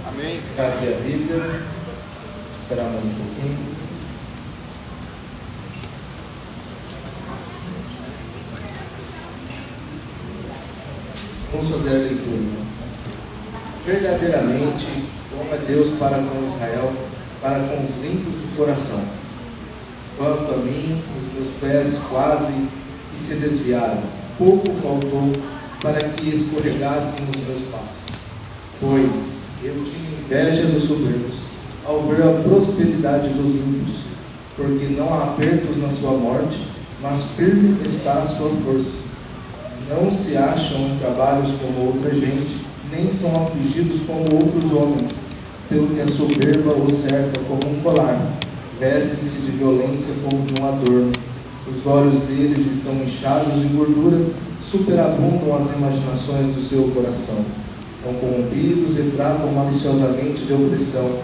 Amém. Ficar aqui a Bíblia. Esperar mais um pouquinho. Vamos fazer a leitura. Verdadeiramente, como é Deus para com Israel, para com os limpos do coração. Quanto a mim, os meus pés quase que se desviaram. Pouco faltou para que escorregassem os meus passos. Pois eu tinha inveja dos soberbos, ao ver a prosperidade dos ímpios, porque não há apertos na sua morte, mas firme está a sua força. Não se acham em trabalhos como outra gente, nem são afligidos como outros homens, pelo que a soberba os cerca como um colar, vestem-se de violência como de um adorno. Os olhos deles estão inchados de gordura, superabundam as imaginações do seu coração. São corrompidos e tratam maliciosamente de opressão,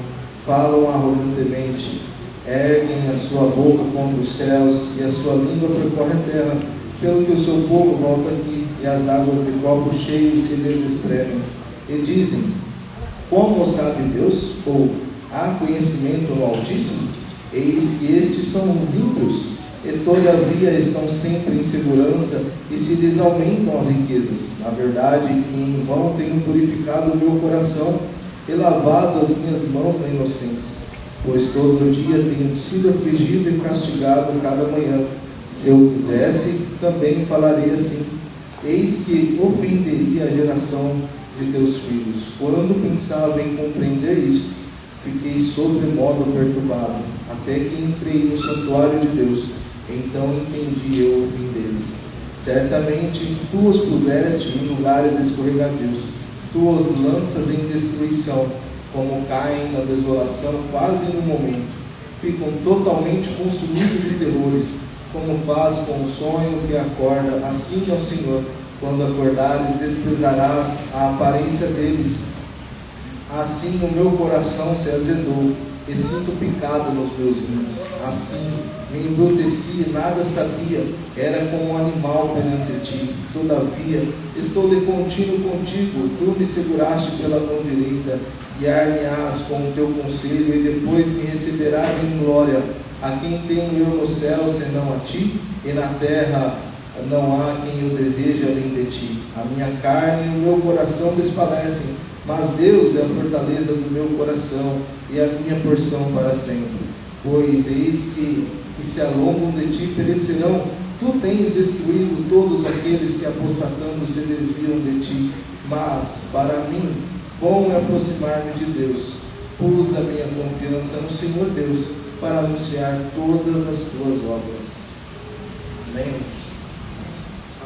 falam arrogantemente, erguem a sua boca contra os céus e a sua língua percorre a terra, pelo que o seu povo volta aqui e as águas de copo cheio se lhes espremem. E dizem: como sabe Deus? Ou há conhecimento no Altíssimo? Eis que estes são os ímpios, e todavia estão sempre em segurança e se lhes aumentam as riquezas. Na verdade, que em vão tenho purificado o meu coração e lavado as minhas mãos na inocência, pois todo dia tenho sido afligido e castigado cada manhã. Se eu quisesse, também falaria assim: eis que ofenderia a geração de teus filhos. Quando pensava em compreender isto, fiquei sobremodo perturbado, até que entrei no santuário de Deus. Então entendi eu o fim deles. Certamente tu os puseste em lugares escorregadios, tu os lanças em destruição, como caem na desolação quase no momento. Ficam totalmente consumidos de terrores, como faz com o sonho que acorda. Assim é o Senhor: quando acordares, desprezarás a aparência deles. Assim o meu coração se azedou, e sinto picado nos meus rins. Assim me embruteci e nada sabia, era como um animal perante ti. Todavia estou de contínuo contigo, tu me seguraste pela mão direita, guiar-me-ás com o teu conselho, e depois me receberás em glória. A quem tenho eu no céu senão a ti, e na terra não há quem eu deseje além de ti. A minha carne e o meu coração desfalecem, mas Deus é a fortaleza do meu coração e a minha porção para sempre. Pois eis que se alongam de ti perecerão. Tu tens destruído todos aqueles que apostatando se desviam de ti. Mas para mim, bom é aproximar-me de Deus. Pus a minha confiança no Senhor Deus, para anunciar todas as tuas obras. Amém?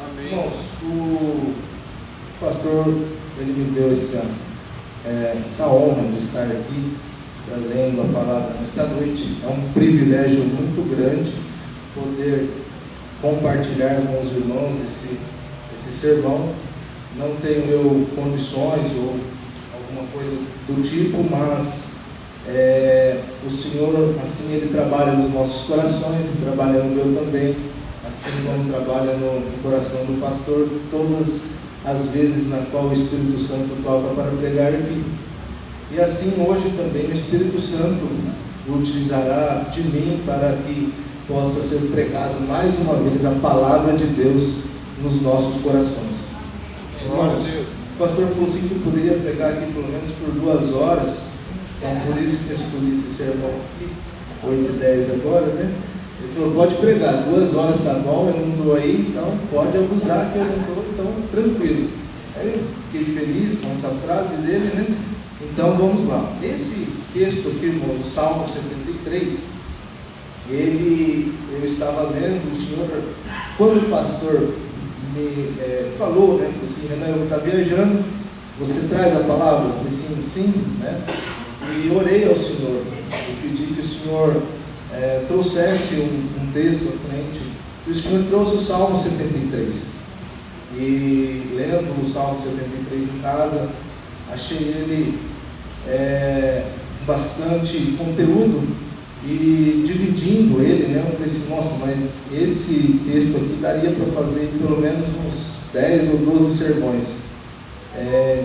Amém. Irmãos, o pastor, ele me deu essa honra de estar aqui trazendo a palavra nesta noite. É um privilégio muito grande poder compartilhar com os irmãos esse sermão. Não tenho eu condições ou alguma coisa do tipo, mas o Senhor, assim, Ele trabalha nos nossos corações, trabalha no meu também, assim como trabalha no coração do pastor, todas as vezes na qual o Espírito Santo toca para pregar aqui. E assim hoje também o Espírito Santo utilizará de mim para que possa ser pregado mais uma vez a palavra de Deus nos nossos corações. Irmãos, o pastor falou assim que poderia pregar aqui pelo menos por 2 horas, então por isso que eu escolhi esse sermão aqui, 8h10 agora, né? Ele falou: pode pregar, 2 horas está bom, eu não estou aí, então pode abusar que eu não estou, então tranquilo. Aí eu fiquei feliz com essa frase dele, né? Então vamos lá. Esse texto aqui, irmão, do Salmo 73, eu estava lendo, o Senhor, quando o pastor me falou, né, assim: Renan, eu estou viajando, você traz a palavra? Eu falei assim: sim, né? E orei ao Senhor, e pedi que o Senhor trouxesse um texto à frente, e o Senhor trouxe o Salmo 73, e lendo o Salmo 73 em casa, achei ele bastante conteúdo, e dividindo ele, né, eu falei assim: nossa, mas esse texto aqui daria para fazer pelo menos uns 10 ou 12 sermões,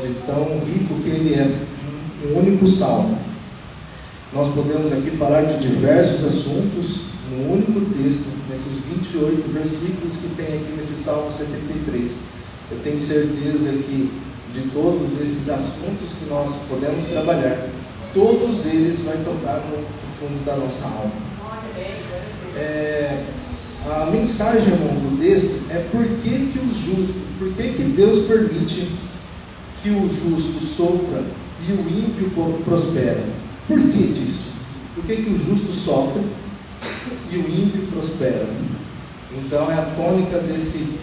de tão rico que ele é. um único salmo. Nós podemos aqui falar de diversos assuntos num único texto, nesses 28 versículos que tem aqui nesse Salmo 73. Eu tenho certeza que de todos esses assuntos que nós podemos trabalhar, todos eles vão tocar no fundo da nossa alma. A mensagem, irmãos, do texto é por que Deus permite que o justo sofra e o ímpio prospera. Por que disso? Por que o justo sofre e o ímpio prospera? Então é a tônica desse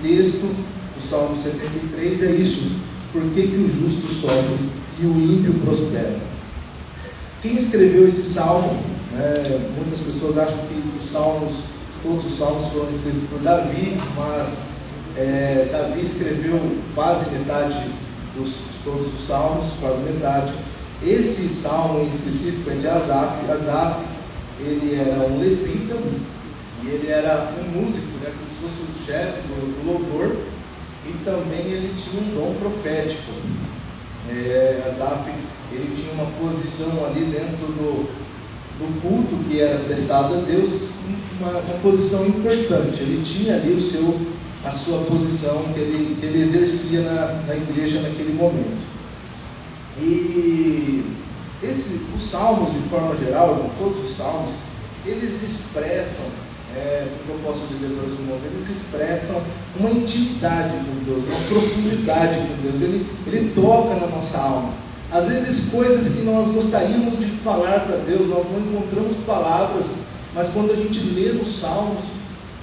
texto do Salmo 73, é isso. Por que o justo sofre e o ímpio prospera? Quem escreveu esse salmo? Muitas pessoas acham que todos os salmos foram escritos por Davi, mas Davi escreveu quase metade de todos os salmos, quase metade. Esse salmo em específico é de Asaf. Asaf, ele era um levita e ele era um músico, como se fosse o chefe do louvor, e também ele tinha um dom profético. Asaf, ele tinha uma posição ali dentro do culto que era prestado a Deus, uma posição importante. Ele tinha ali a sua posição que ele exercia na igreja naquele momento. E os salmos, de forma geral, todos os salmos, eles expressam, como eu posso dizer para os irmãos, eles expressam uma intimidade com Deus, uma profundidade com Deus. Ele toca na nossa alma. Às vezes coisas que nós gostaríamos de falar para Deus, nós não encontramos palavras, mas quando a gente lê nos salmos,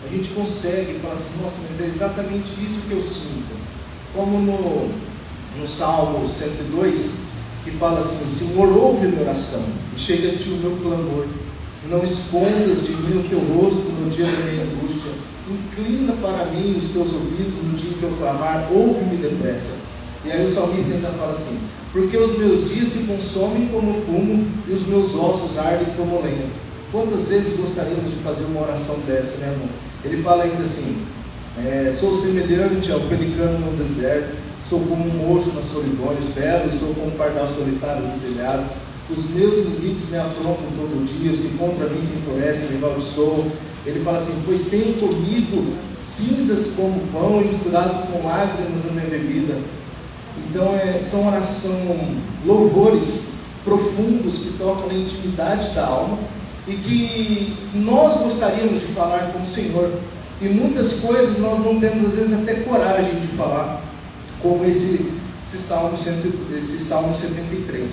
a gente consegue falar assim: nossa, mas é exatamente isso que eu sinto. Como no Salmo 102, que fala assim: Senhor, ouve a minha oração e chega a ti o meu clamor, não escondas de mim o teu rosto no dia da minha angústia, inclina para mim os teus ouvidos no dia em que eu clamar, ouve-me depressa. E aí o salmista ainda fala assim: porque os meus dias se consomem como fumo e os meus ossos ardem como lenha. Quantas vezes gostaríamos de fazer uma oração dessa, né, irmão? Ele fala ainda assim: sou semelhante ao pelicano no deserto, sou como um mocho na solidão, espero, e sou como um pardal solitário no telhado. Os meus inimigos me afrontam todo dia, os que contra mim se enfurecem, me amaldiçoam. Ele fala assim: pois tenho comido cinzas como pão e misturado com lágrimas a minha bebida. Então são louvores profundos que tocam na intimidade da alma e que nós gostaríamos de falar com o Senhor. E muitas coisas nós não temos, às vezes, até coragem de falar, como esse Salmo 73.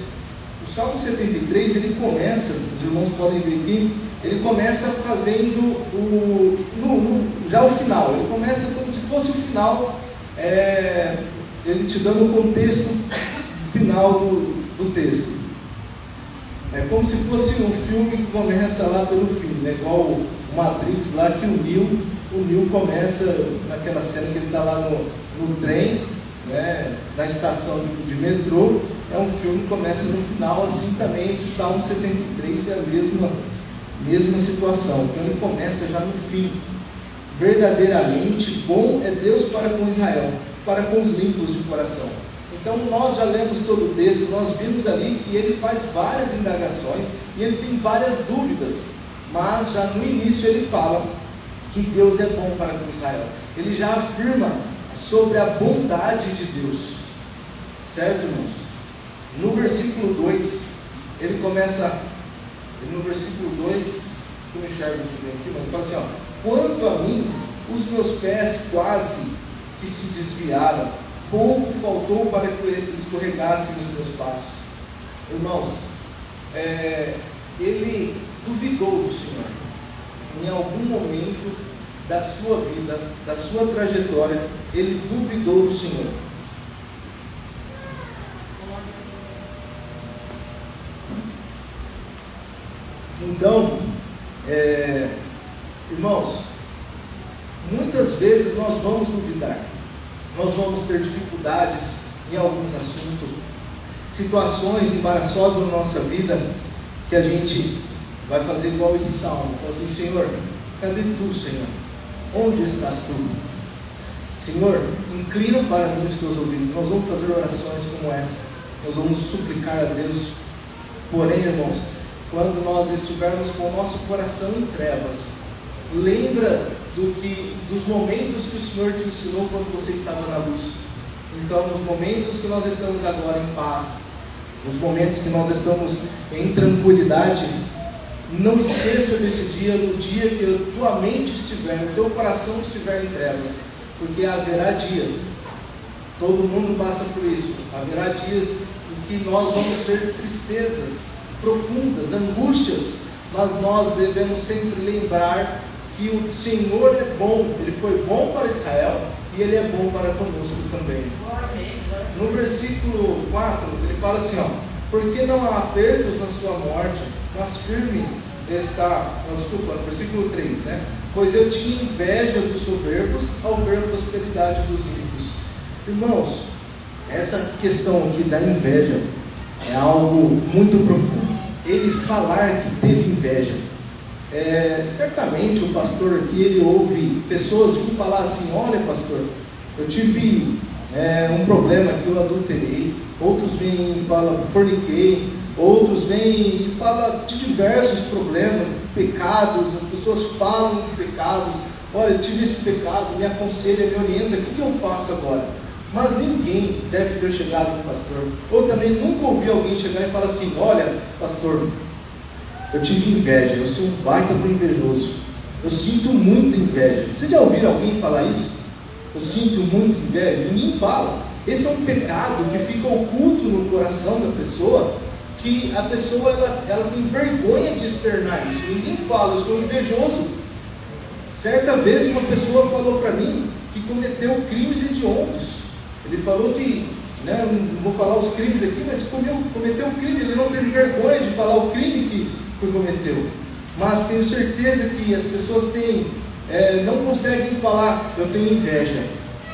O Salmo 73, ele começa, os irmãos podem ver aqui, ele começa fazendo já o final. Ele começa como se fosse o final, ele te dando o contexto final do texto. É como se fosse um filme que começa lá pelo fim, né? Igual o Matrix lá, que o Neo começa naquela cena que ele está lá no trem, né? Na estação de metrô. É um filme que começa no final. Assim também esse Salmo 73 é a mesma situação. Então ele começa já no fim. Verdadeiramente bom é Deus para com Israel, para com os limpos de coração. Então nós já lemos todo o texto, nós vimos ali que ele faz várias indagações e ele tem várias dúvidas, mas já no início ele fala que Deus é bom para com Israel. Ele já afirma sobre a bondade de Deus, certo, irmãos? No versículo 2, ele começa, no versículo 2, eu me enxergo aqui, mas ele fala assim: quanto a mim, os meus pés quase que se desviaram, pouco faltou para que escorregassem os meus passos. Irmãos, ele duvidou do Senhor. Em algum momento da sua vida, da sua trajetória, ele duvidou do Senhor. Então, irmãos, muitas vezes nós vamos duvidar, nós vamos ter dificuldades em alguns assuntos, situações embaraçosas na nossa vida, que a gente vai fazer igual esse salmo, fala assim: Senhor, cadê tu, Senhor? Onde estás tu? Senhor, inclina para mim os teus ouvidos. Nós vamos fazer orações como essa. nós vamos suplicar a Deus. Porém, irmãos, quando nós estivermos com o nosso coração em trevas, lembra dos momentos que o Senhor te ensinou quando você estava na luz. Então, nos momentos que nós estamos agora em paz, nos momentos que nós estamos em tranquilidade, não esqueça desse dia, no dia que a tua mente estiver, o teu coração estiver em trevas, porque haverá dias, todo mundo passa por isso, haverá dias em que nós vamos ter tristezas profundas, angústias, mas nós devemos sempre lembrar que o Senhor é bom, Ele foi bom para Israel e Ele é bom para conosco também. No versículo 4, ele fala assim, porque não há apertos na sua morte, mas firme está, no versículo 3, né? Pois eu tinha inveja dos soberbos ao ver a prosperidade dos ricos. Irmãos, essa questão aqui da inveja é algo muito profundo. Ele falar que teve inveja, certamente o pastor aqui, ele ouve pessoas virem falar assim, olha pastor, eu tive um problema que eu adulterei. Outros vêm e falam forniquei. Outros vêm e falam de diversos problemas, pecados. As pessoas falam de pecados. Olha, eu tive esse pecado, me aconselha, me orienta, o que eu faço agora? Mas ninguém deve ter chegado no pastor, ou também nunca ouvi alguém chegar e falar assim, olha pastor, eu tive inveja, eu sou um baita do invejoso, eu sinto muita inveja. Vocês já ouviram alguém falar isso? Eu sinto muita inveja? Ninguém fala. Esse é um pecado que fica oculto no coração da pessoa, que a pessoa ela tem vergonha de externar isso. Ninguém fala, eu sou invejoso. Certa vez uma pessoa falou para mim que cometeu crimes hediondos. Ele falou que, não vou falar os crimes aqui, mas cometeu um crime. Ele não teve vergonha de falar o crime que cometeu. Mas tenho certeza que as pessoas não conseguem falar, eu tenho inveja,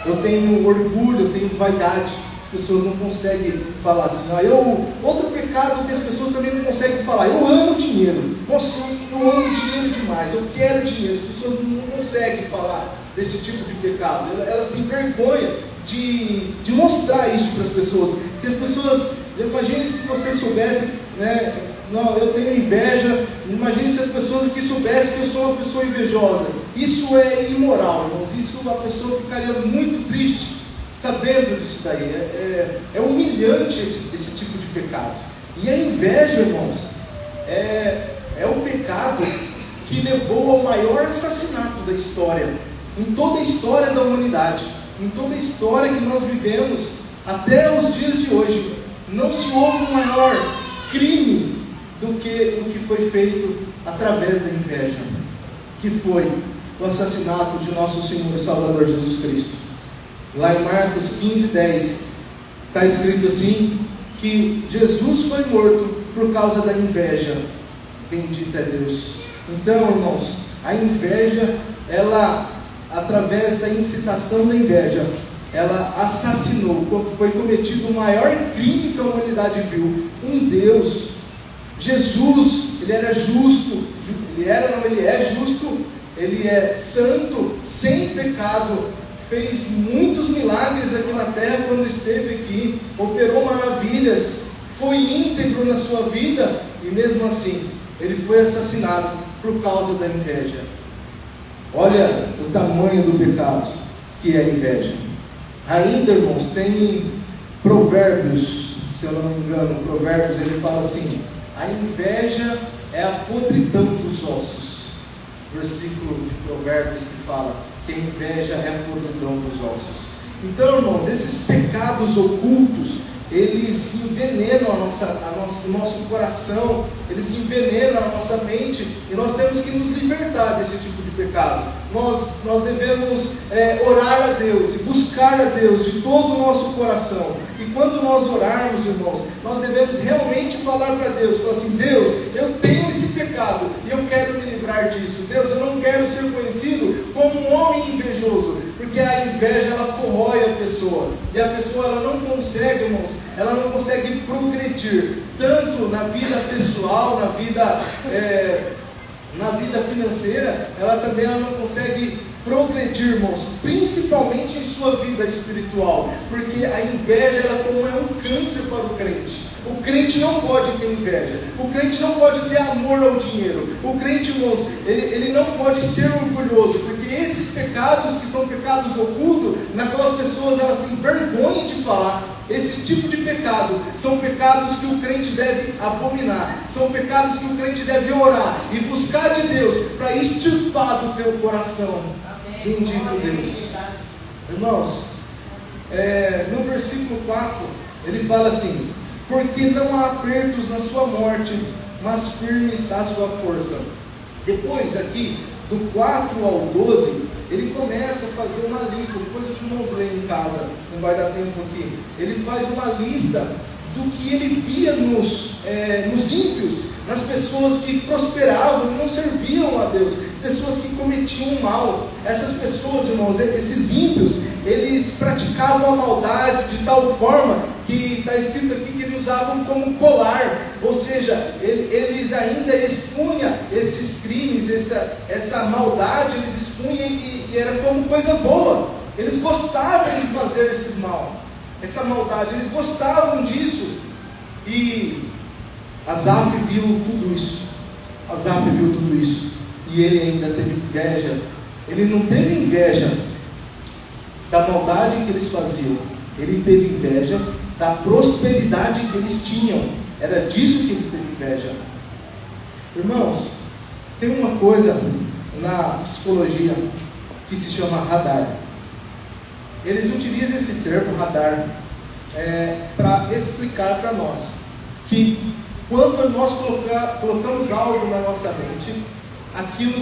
eu tenho orgulho, eu tenho vaidade. As pessoas não conseguem falar assim. Outro pecado que as pessoas também não conseguem falar, eu amo dinheiro. Nossa, eu amo dinheiro demais, eu quero dinheiro. As pessoas não conseguem falar desse tipo de pecado. Elas têm vergonha de mostrar isso para as pessoas. Porque as pessoas, imagine se você soubesse, não, eu tenho inveja. Imagine se as pessoas aqui soubessem que eu sou uma pessoa invejosa. Isso é imoral, irmãos. Isso a pessoa ficaria muito triste sabendo disso daí. É humilhante esse tipo de pecado. E a inveja, irmãos, é o pecado que levou ao maior assassinato da história, em toda a história da humanidade, em toda a história que nós vivemos até os dias de hoje. Não se houve um maior crime do que o que foi feito através da inveja, que foi o assassinato de nosso Senhor e Salvador Jesus Cristo. Lá em Marcos 15:10 está escrito assim, que Jesus foi morto por causa da inveja. Bendito é Deus. Então, irmãos, a inveja, ela, através da incitação da inveja, ela assassinou, foi cometido o maior crime que a humanidade viu. Um Deus, Jesus, Ele era justo, Ele é justo, Ele é santo, sem pecado, fez muitos milagres aqui na terra quando esteve aqui, operou maravilhas, foi íntegro na sua vida, e mesmo assim, Ele foi assassinado por causa da inveja. Olha o tamanho do pecado que é a inveja. Ainda, irmãos, tem Provérbios, se eu não me engano, Provérbios, ele fala assim, a inveja é a podridão dos ossos. Versículo de Provérbios que fala que a inveja é a podridão dos ossos. Então, irmãos, esses pecados ocultos, eles envenenam o nosso coração, eles envenenam a nossa mente, e nós temos que nos libertar desse tipo de pecado. Nós devemos orar a Deus e buscar a Deus de todo o nosso coração. E quando nós orarmos, irmãos, nós devemos realmente falar para Deus, falar assim, Deus, eu tenho esse pecado e eu quero me livrar disso. Deus, eu não quero ser conhecido como um homem invejoso, porque a inveja, ela corrói a pessoa, e a pessoa, ela não consegue, irmãos, ela não consegue progredir, tanto na vida pessoal, na vida financeira, ela não consegue progredir, irmãos, principalmente em sua vida espiritual, porque a inveja, ela como é um câncer para o crente. O crente não pode ter inveja, o crente não pode ter amor ao dinheiro, o crente, irmãos, ele não pode ser orgulhoso, porque esses pecados que são pecados ocultos, na qual as pessoas elas têm vergonha de falar, esse tipo de pecado são pecados que o crente deve abominar, são pecados que o crente deve orar e buscar de Deus para extirpar do teu coração. Bendito Deus. Irmãos, no versículo 4 ele fala assim: porque não há apertos na sua morte, mas firme está a sua força. Depois aqui, do 4 ao 12, ele começa a fazer uma lista. Depois os irmãos leem em casa, não vai dar tempo aqui. Ele faz uma lista do que ele via nos ímpios, nas pessoas que prosperavam e não serviam a Deus, pessoas que cometiam mal. Essas pessoas, irmãos, esses ímpios, eles praticavam a maldade de tal forma que está escrito aqui que eles usavam como colar, ou seja, eles ainda expunham esses crimes, essa maldade, eles expunham e era como coisa boa. Eles gostavam de fazer esse mal, essa maldade, eles gostavam disso. E Asaf viu tudo isso. Asaf viu tudo isso. E ele ainda teve inveja. Ele não teve inveja da maldade que eles faziam. Ele teve inveja da prosperidade que eles tinham. Era disso que ele teve inveja. Irmãos, tem uma coisa na psicologia que se chama radar. Eles utilizam esse termo radar para explicar para nós que quando nós colocamos algo na nossa mente, aquilo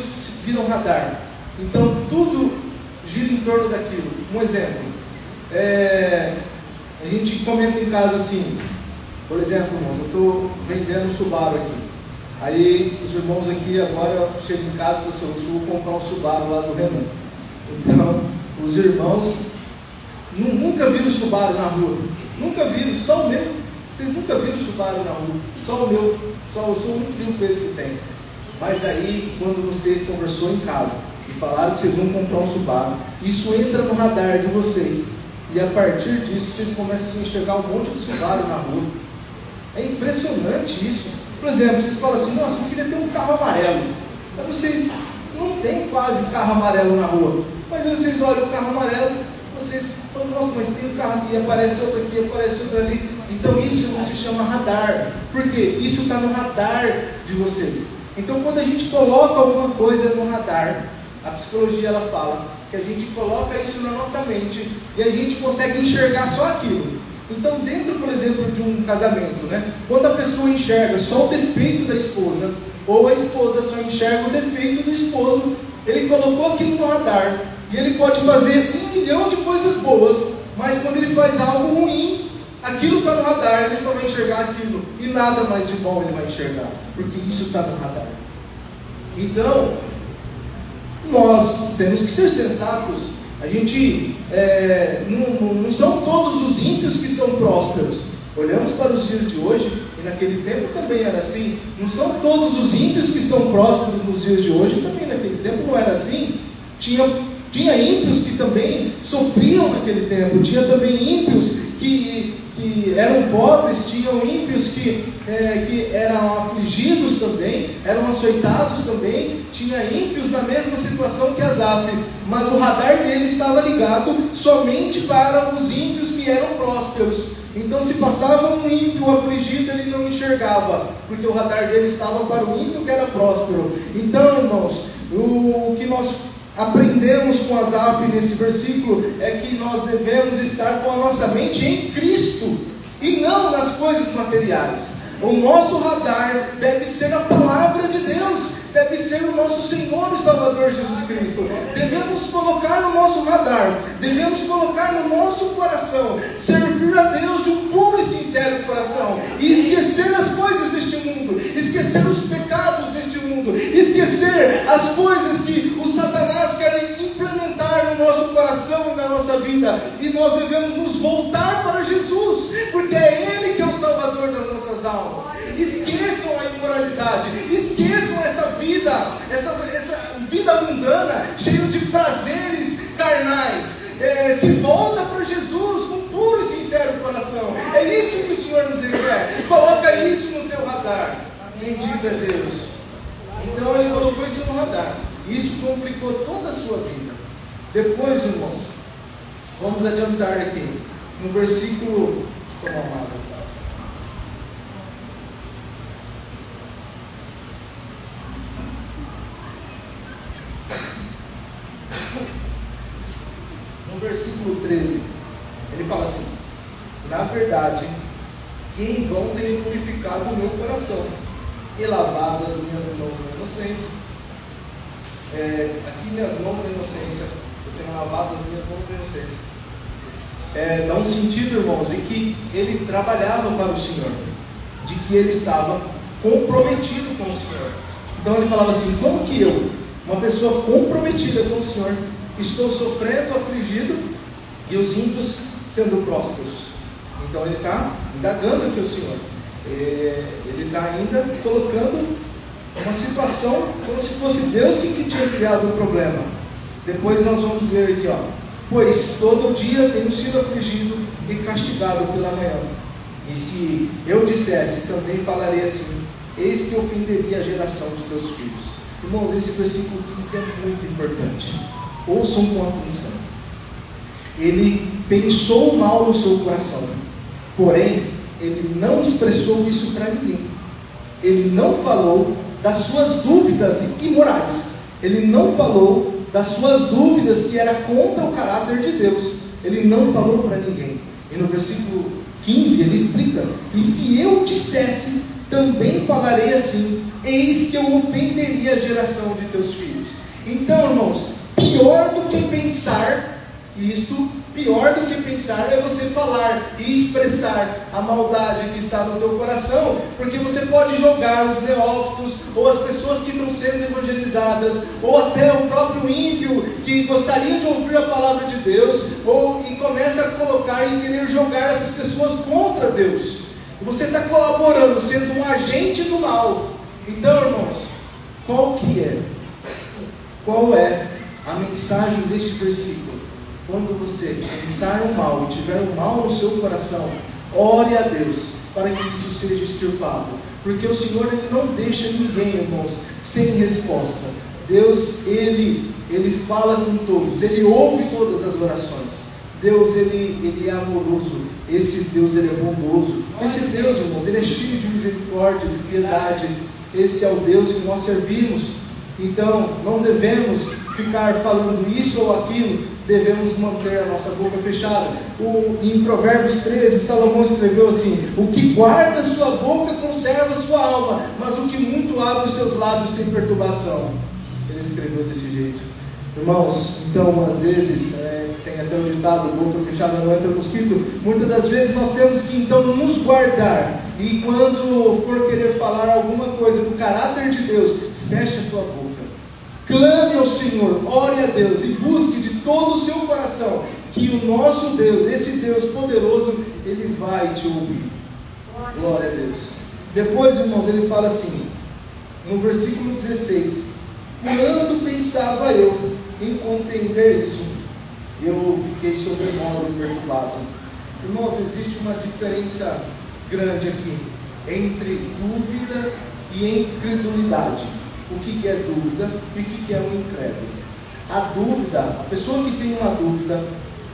vira um radar. Então tudo gira em torno daquilo. Um exemplo, a gente comenta em casa assim, por exemplo, irmãos, eu estou vendendo um Subaru aqui. Aí os irmãos aqui agora eu chego em casa e falo assim: eu vou comprar um Subaru lá do Renan. Então os irmãos nunca viram Subaru na rua, nunca viram, só o meu. Vocês nunca viram Subaru na rua, só o meu, só eu sou o único que tem. Mas aí, quando você conversou em casa e falaram que vocês vão comprar um Subaru, isso entra no radar de vocês, e a partir disso vocês começam a enxergar um monte de Subaru na rua. É impressionante isso. Por exemplo, vocês falam assim: nossa, eu queria ter um carro amarelo. Mas vocês não tem quase carro amarelo na rua, mas aí vocês olham o carro amarelo, vocês falam: nossa, mas tem um carro aqui, aparece outro aqui, aparece outro ali. Então isso não se chama radar, porque isso está no radar de vocês. Então quando a gente coloca alguma coisa no radar, a psicologia ela fala que a gente coloca isso na nossa mente e a gente consegue enxergar só aquilo. Então dentro, por exemplo, de um casamento, quando a pessoa enxerga só o defeito da esposa, ou a esposa só enxerga o defeito do esposo, ele colocou aquilo no radar, e ele pode fazer 1 milhão de coisas boas, mas quando ele faz algo ruim, aquilo está no radar, ele só vai enxergar aquilo, e nada mais de bom ele vai enxergar, porque isso está no radar. Então, nós temos que ser sensatos. A gente, não são todos os ímpios que são prósperos. Olhamos para os dias de hoje, e naquele tempo também era assim. Não são todos os ímpios que são prósperos nos dias de hoje, também naquele tempo não era assim. Tinha ímpios que também sofriam naquele tempo, tinha também ímpios que eram pobres, tinham ímpios que eram afligidos também, eram açoitados também, tinha ímpios na mesma situação que Asaf, mas o radar dele estava ligado somente para os ímpios que eram prósperos. Então se passava um ímpio afligido, ele não enxergava, porque o radar dele estava para o ímpio que era próspero. Então, irmãos, o que nós aprendemos com Asaf nesse versículo é que nós devemos estar com a nossa mente em Cristo e não nas coisas materiais. O nosso radar deve ser a palavra de Deus, deve ser o nosso Senhor e Salvador Jesus Cristo. Devemos colocar no nosso radar, devemos colocar no nosso coração, servir a Deus de um puro e sincero coração, e esquecer as coisas deste mundo, esquecer os pecados deste mundo, esquecer as coisas que o Satanás quer implementar no nosso coração e na nossa vida, e nós devemos nos voltar para Jesus, porque é Ele que é o Salvador das nossas almas. Esqueçam a imoralidade, esqueçam essa vida mundana, cheia de prazeres carnais. Se volta para Jesus com puro e sincero coração. É isso que o Senhor nos requer. Coloca isso no teu radar. Bendito é Deus. Então ele colocou isso no radar. Isso complicou toda a sua vida. Depois, irmãos, vamos adiantar aqui. No versículo... Deixa eu tomar uma água. No versículo 13, ele fala assim: na verdade, que em vão tenho purificado o meu coração e lavado as minhas mãos na inocência. Aqui minhas mãos na inocência, eu tenho lavado as minhas mãos na inocência. Dá um sentido, irmãos, de que ele trabalhava para o Senhor, de que ele estava comprometido com o Senhor. Então ele falava assim: como que eu, uma pessoa comprometida com o Senhor, estou sofrendo, afligido, e os ímpios sendo prósperos? Então ele está indagando aqui o Senhor. Ele está ainda colocando uma situação como se fosse Deus que tinha criado o problema. Depois nós vamos ver aqui, pois todo dia tenho sido afligido e castigado pela manhã. E se eu dissesse, também falarei assim: eis que ofenderia a geração de teus filhos. Irmãos, esse versículo 15 é muito importante. Ouçam com atenção. Ele pensou mal no seu coração, porém ele não expressou isso para ninguém. Ele não falou das suas dúvidas imorais. Ele não falou das suas dúvidas que era contra o caráter de Deus. Ele não falou para ninguém. E no versículo 15 ele explica: e se eu dissesse, também falarei assim: eis que eu ofenderia a geração de teus filhos. Então, irmãos, pior do que pensar pior do que pensar é você falar e expressar a maldade que está no teu coração, porque você pode jogar os neófitos, ou as pessoas que estão sendo evangelizadas, ou até o próprio ímpio que gostaria de ouvir a palavra de Deus, e começa a colocar e querer jogar essas pessoas contra Deus. E você está colaborando, sendo um agente do mal. Então, irmãos, qual é a mensagem deste versículo? Quando você pensar o mal e tiver o mal no seu coração, ore a Deus para que isso seja extirpado, porque o Senhor ele não deixa ninguém, irmãos, sem resposta. Deus ele fala com todos, ele ouve todas as orações. Deus ele é amoroso, esse Deus ele é bondoso, esse Deus, irmãos, ele é cheio de misericórdia, de piedade. Esse é o Deus que nós servimos. Então não devemos ficar falando isso ou aquilo, devemos manter a nossa boca fechada. Em Provérbios 13, Salomão escreveu assim: o que guarda sua boca conserva sua alma, mas o que muito abre os seus lábios tem perturbação. Ele escreveu desse jeito. Irmãos, então às vezes, tem até o ditado: boca fechada não entra mosquito. Muitas das vezes nós temos que então nos guardar, e quando for querer falar alguma coisa do caráter de Deus, feche a tua boca. Clame ao Senhor, ore a Deus e busque de todo o seu coração, que o nosso Deus, esse Deus poderoso, ele vai te ouvir. Glória a Deus. Depois, irmãos, ele fala assim, no versículo 16: quando pensava eu em compreender isso, eu fiquei sobremodo perturbado. Irmãos, existe uma diferença grande aqui entre dúvida e incredulidade. O que é dúvida e o que é um incrédulo? A dúvida, a pessoa que tem uma dúvida,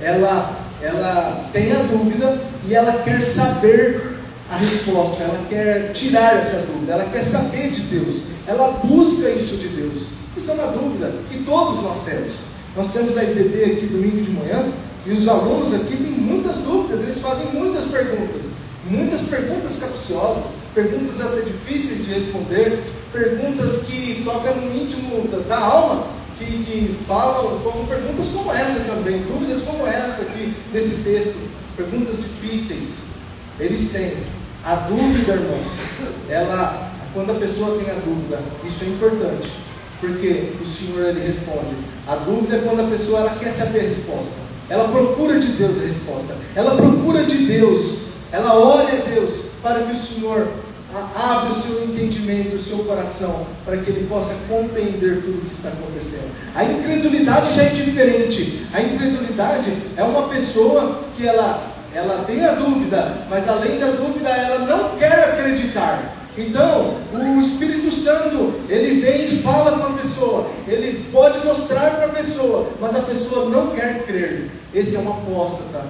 ela tem a dúvida e ela quer saber a resposta, ela quer tirar essa dúvida, ela quer saber de Deus, ela busca isso de Deus. Isso é uma dúvida que todos nós temos. Nós temos a IBD aqui domingo de manhã, e os alunos aqui têm muitas dúvidas, eles fazem muitas perguntas capciosas, perguntas até difíceis de responder, perguntas que tocam no íntimo da alma, que falam como perguntas como essa também, dúvidas como essa aqui nesse texto, perguntas difíceis. Eles têm a dúvida, irmãos. Quando a pessoa tem a dúvida, isso é importante, porque o Senhor ele responde. A dúvida é quando a pessoa ela quer saber a resposta, ela procura de Deus a resposta, ela procura de Deus, ela ora a Deus para que o Senhor Abre o seu entendimento, o seu coração, para que ele possa compreender tudo o que está acontecendo. A incredulidade já é diferente. A incredulidade é uma pessoa que ela tem a dúvida, mas além da dúvida, ela não quer acreditar. Então, o Espírito Santo, ele vem e fala com a pessoa, ele pode mostrar para a pessoa, mas a pessoa não quer crer. Esse é um apóstata,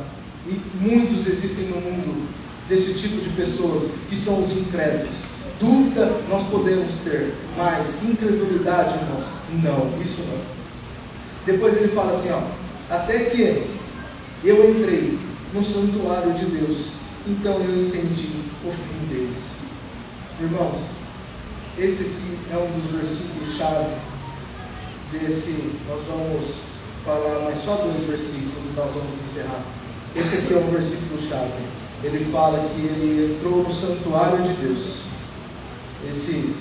e muitos existem no mundo desse tipo de pessoas, que são os incrédulos. Dúvida nós podemos ter, mas incredulidade, irmãos, não, isso não. Depois ele fala assim, até que eu entrei no santuário de Deus, então eu entendi o fim deles. Irmãos, esse aqui é um dos versículos-chave desse. Nós vamos falar mais só 2 versículos e nós vamos encerrar. Esse aqui é um versículo-chave. Ele fala que ele entrou no santuário de Deus. Esse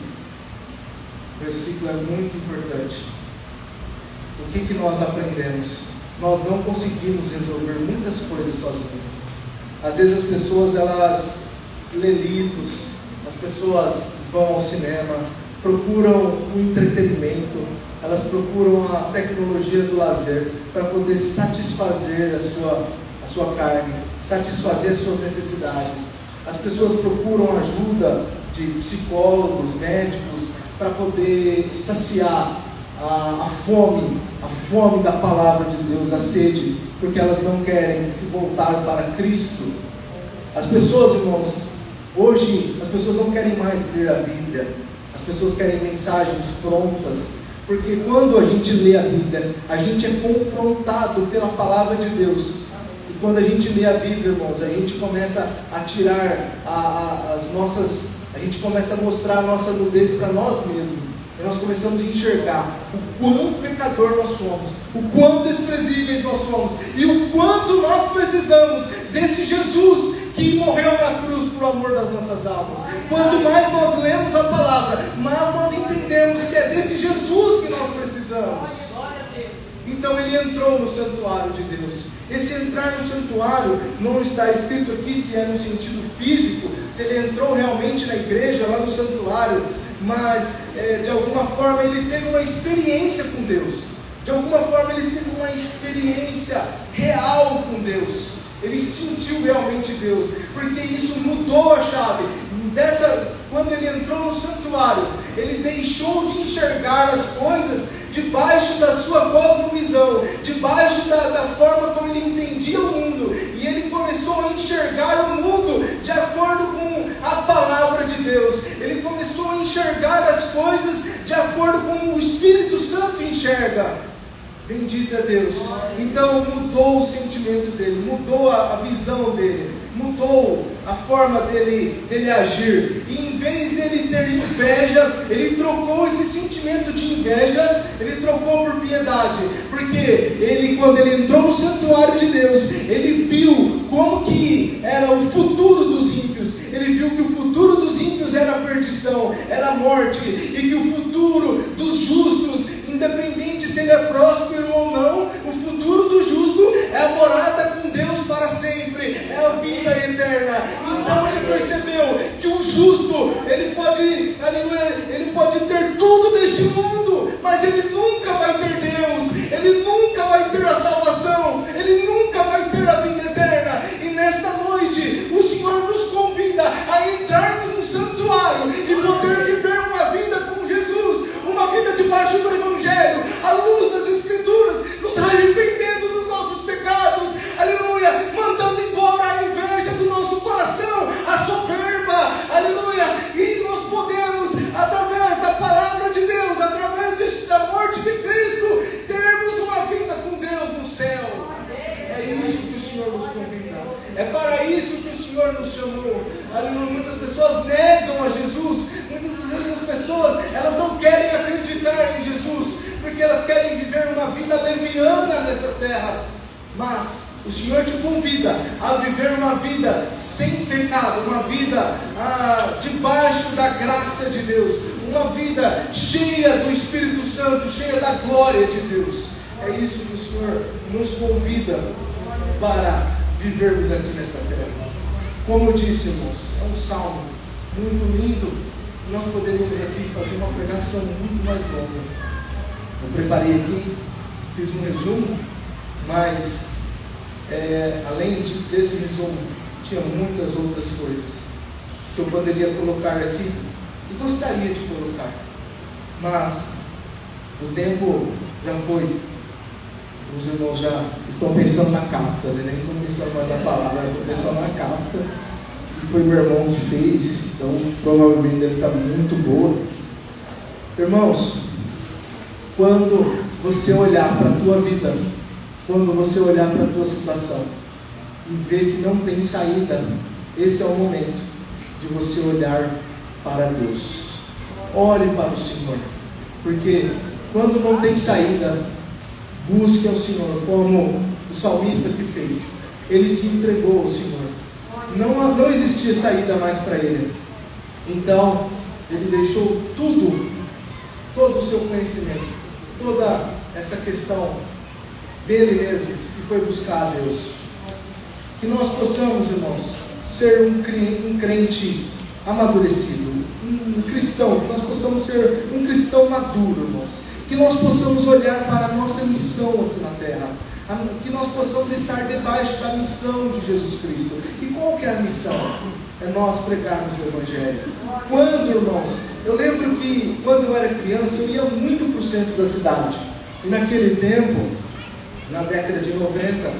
versículo é muito importante. O que nós aprendemos? Nós não conseguimos resolver muitas coisas sozinhas. Às vezes as pessoas, elas lêem livros, as pessoas vão ao cinema, procuram o entretenimento, elas procuram a tecnologia do lazer para poder satisfazer a sua carne, satisfazer as suas necessidades. As pessoas procuram ajuda de psicólogos, médicos, para poder saciar a fome da palavra de Deus, a sede, porque elas não querem se voltar para Cristo. As pessoas, irmãos, hoje as pessoas não querem mais ler a Bíblia, as pessoas querem mensagens prontas, porque quando a gente lê a Bíblia, a gente é confrontado pela palavra de Deus. E quando a gente lê a Bíblia, irmãos, a gente começa a tirar a gente começa a mostrar a nossa nudez para nós mesmos. E nós começamos a enxergar o quão pecador nós somos, o quão desprezíveis nós somos, e o quanto nós precisamos desse Jesus que morreu na cruz por amor das nossas almas. Quanto mais nós lemos a palavra, mais nós entendemos que é desse Jesus que nós precisamos. Então ele entrou no santuário de Deus. Esse entrar no santuário não está escrito aqui se é no sentido físico, se ele entrou realmente na igreja, lá no santuário, mas de alguma forma ele teve uma experiência com Deus. De alguma forma ele teve uma experiência real com Deus. Ele sentiu realmente Deus, porque isso mudou a chave. Quando ele entrou no santuário, ele deixou de enxergar as coisas debaixo da sua cosmovisão, debaixo da forma como ele entendia o mundo, e ele começou a enxergar o mundo de acordo com a palavra de Deus. Ele começou a enxergar as coisas de acordo com o Espírito Santo enxerga. Bendito é Deus. Então mudou o sentimento dele, mudou a visão dele, mudou a forma dele agir. E em vez dele ter inveja, ele trocou esse sentimento de inveja, ele trocou por piedade. Porque ele, quando ele entrou no santuário de Deus, ele viu como que era o futuro dos ímpios. Ele viu que o futuro dos ímpios era a perdição, era a morte, e que o futuro dos justos, independente se ele é próspero ou não, o futuro do justo é a morada com Deus para sempre, é a vida eterna. Então ele percebeu que o justo, ele pode ter tudo deste mundo, mas ele nunca vai ter Deus, ele nunca vai ter a salvação, ele nunca vai ter a vida eterna. E nesta noite o Senhor nos convida a entrarmos no santuário e poder viver uma vida com Jesus, uma vida debaixo do Evangelho, à luz das Escrituras, nos arrependendo dos nossos pecados, aleluia, mandando embora a inveja do nosso coração, a soberba, aleluia, e nós podemos, através da palavra de Deus, através da morte de Cristo, termos uma vida com Deus no céu. É isso que o Senhor nos convida, é para isso que o Senhor nos chamou. Aleluia. Muitas pessoas negam a Jesus, muitas vezes as pessoas, elas não querem acreditar em Jesus, porque elas querem viver uma vida leviana nessa terra. Mas o Senhor te convida a viver uma vida sem pecado, uma vida debaixo da graça de Deus, uma vida cheia do Espírito Santo, cheia da glória de Deus. É isso que o Senhor nos convida para vivermos aqui nessa terra. Como eu disse, irmãos, é um salmo muito lindo. Nós poderíamos aqui fazer uma pregação muito mais longa. Eu preparei aqui, fiz um resumo, mas além desse resumo, tinha muitas outras coisas que eu poderia colocar aqui e gostaria de colocar, mas o tempo já foi. Os irmãos já estão pensando na carta, né? Nem estão pensando mais na palavra, estão pensando na carta, que foi meu irmão que fez, então provavelmente deve estar muito boa. Irmãos, quando você olhar para a tua vida, quando você olhar para a tua situação e ver que não tem saída, esse é o momento de você olhar para Deus. Olhe para o Senhor, porque quando não tem saída, busque ao Senhor, como o salmista que fez. Ele se entregou ao Senhor. Não existia saída mais para ele. Então, ele deixou todo o seu conhecimento, toda essa questão dele mesmo, e foi buscar a Deus. Que nós possamos, irmãos, ser um crente amadurecido, um cristão, que nós possamos ser um cristão maduro, irmãos. Que nós possamos olhar para a nossa missão aqui na terra, que nós possamos estar debaixo da missão de Jesus Cristo. E qual que é a missão? É nós pregarmos o Evangelho. Quando, irmãos, eu lembro que quando eu era criança, eu ia muito para o centro da cidade, e naquele tempo, na década de 90,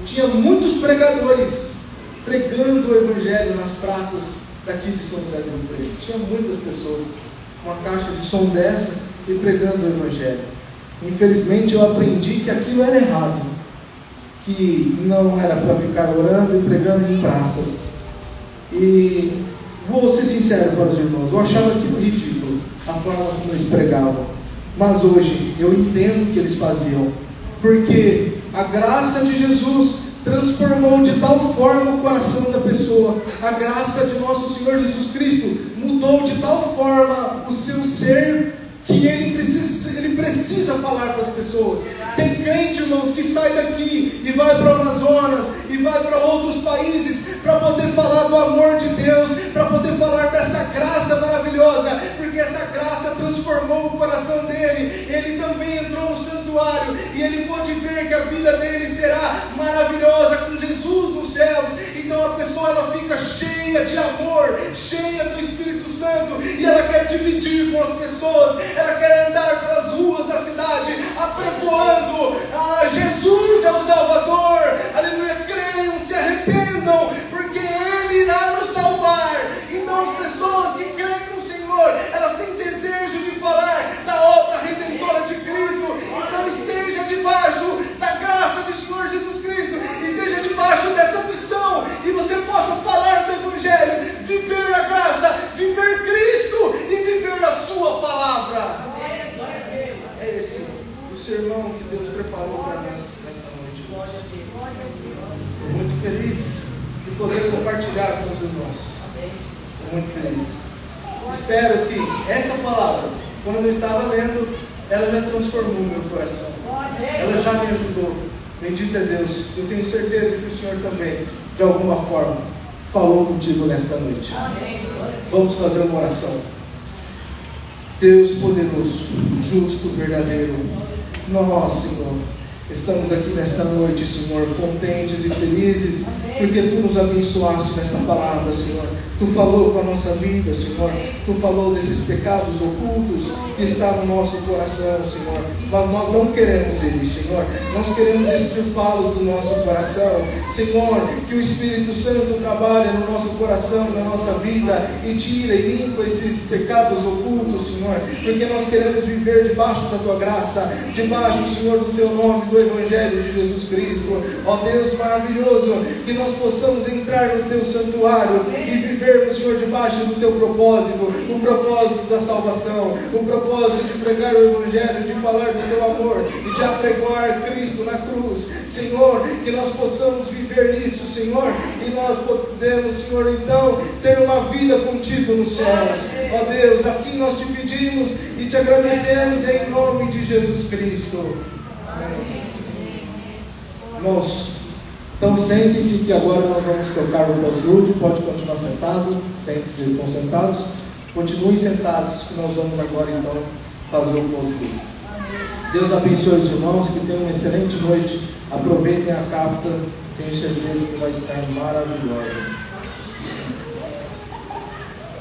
tinha muitos pregadores pregando o Evangelho nas praças daqui de São José do Rio Preto. Tinha muitas pessoas com uma caixa de som dessa e pregando o Evangelho. Infelizmente eu aprendi que aquilo era errado, que não era para ficar orando e pregando em praças. E vou ser sincero para os irmãos, eu achava aquilo ridículo, a forma como eles pregavam. Mas hoje eu entendo o que eles faziam, porque a graça de Jesus transformou de tal forma o coração da pessoa. A graça de nosso Senhor Jesus Cristo mudou de tal forma o seu ser, que ele precisa falar para as pessoas. Tem crente, irmãos, que sai daqui e vai para o Amazonas e vai para outros países para poder falar do amor de Deus, para poder falar dessa graça maravilhosa, porque essa graça transformou o coração dele. Ele também entrou no santuário e ele pôde ver que a vida dele será maravilhosa com Jesus nos céus. Então a pessoa, ela fica cheia de amor, cheia do Espírito Santo, e ela quer dividir com as pessoas, ela quer andar pelas ruas da cidade apregoando: Jesus é o Salvador, aleluia, creiam, se arrependam, porque Ele irá nos salvar. Então as pessoas que creem no Senhor, elas têm desejo de falar da obra redentora de Cristo. Então esteja debaixo da graça do Senhor Jesus Cristo, esteja debaixo dessa missão, e você possa falar do Evangelho, viver a graça, viver Cristo e viver a sua palavra. É esse o sermão que Deus preparou para nós nessa noite. Estou muito feliz de poder compartilhar com os irmãos. Estou muito feliz. Espero que essa palavra, quando eu estava lendo, ela já transformou o meu coração. Ela já me ajudou. Bendito é Deus. Eu tenho certeza que o Senhor também, de alguma forma, falou contigo nesta noite. Vamos fazer uma oração. Deus poderoso, justo, verdadeiro, nós, Senhor, estamos aqui nesta noite, Senhor, contentes e felizes, porque Tu nos abençoaste nessa palavra, Senhor. Tu falou com a nossa vida, Senhor. Tu falou desses pecados ocultos que estão no nosso coração, Senhor. Mas nós não queremos eles, Senhor. Nós queremos extirpá-los do nosso coração. Senhor, que o Espírito Santo trabalhe no nosso coração, na nossa vida, e tira e limpa esses pecados ocultos, Senhor. Porque nós queremos viver debaixo da Tua graça, debaixo, Senhor, do Teu nome, do Evangelho de Jesus Cristo. Ó Deus maravilhoso, que nós possamos entrar no Teu santuário e vivermos, Senhor, debaixo do Teu propósito, o propósito da salvação, o propósito de pregar o Evangelho, de falar do Teu amor e de apregoar Cristo na cruz. Senhor, que nós possamos viver isso, Senhor, e nós podemos, Senhor, então, ter uma vida contigo nos céus. Ó Deus, assim nós te pedimos e te agradecemos em nome de Jesus Cristo. Amém. Irmãos, Então sentem-se que agora nós vamos tocar o pós-lúdio. Pode continuar sentado, sentem-se, estão sentados. Continuem sentados que nós vamos agora então fazer o pós-lúdio. Deus abençoe os irmãos, que tenham uma excelente noite. Aproveitem a capta, tenho certeza que vai estar maravilhosa.